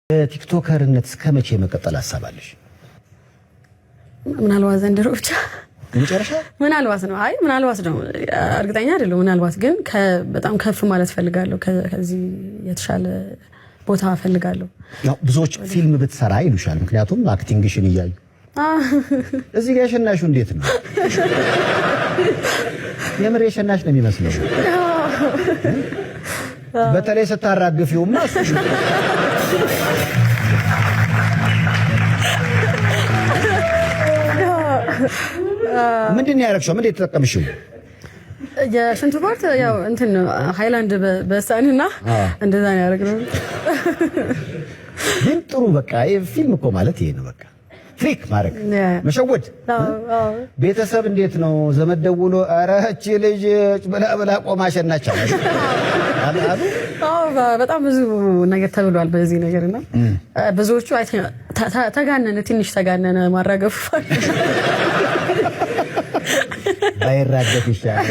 ቲክቶከርነት እስከመቼ መቀጠል አሳባለሽ? ምናልባት ዘንድሮ ብቻ መጨረሻ ምናልባት ነው። አይ ምናልባት ነው፣ እርግጠኛ አይደለሁም። ምናልባት ግን በጣም ከፍ ማለት ፈልጋለሁ፣ ከዚህ የተሻለ ቦታ ፈልጋለሁ። ያው ብዙዎች ፊልም ብትሰራ ይሉሻል፣ ምክንያቱም አክቲንግሽን እያዩ እዚህ ጋር የሸናሹ እንዴት ነው? የምር የሸናሽ ነው የሚመስለው። በተለይ ስታራግፊውማ ምንድን ነው ያደረግሽው? ምንድን የተጠቀምሽው? የሽንቱ ፓርት ያው እንትን ሃይላንድ በሳንና እንደዛ ነው ያደረግነው። ግን ጥሩ በቃ ፊልም እኮ ማለት ይሄ ነው። በቃ ፍሪክ ማድረግ መሸወድ። ቤተሰብ እንዴት ነው? ዘመድ ደውሎ ኧረ እቺ ልጅ ብላ ቆማ ሸናች አለ። በጣም ብዙ ነገር ተብሏል በዚህ ነገርና ብዙዎቹ ተጋነነ፣ ትንሽ ተጋነነ ማራገፉ ባይራገፍ ይሻላል።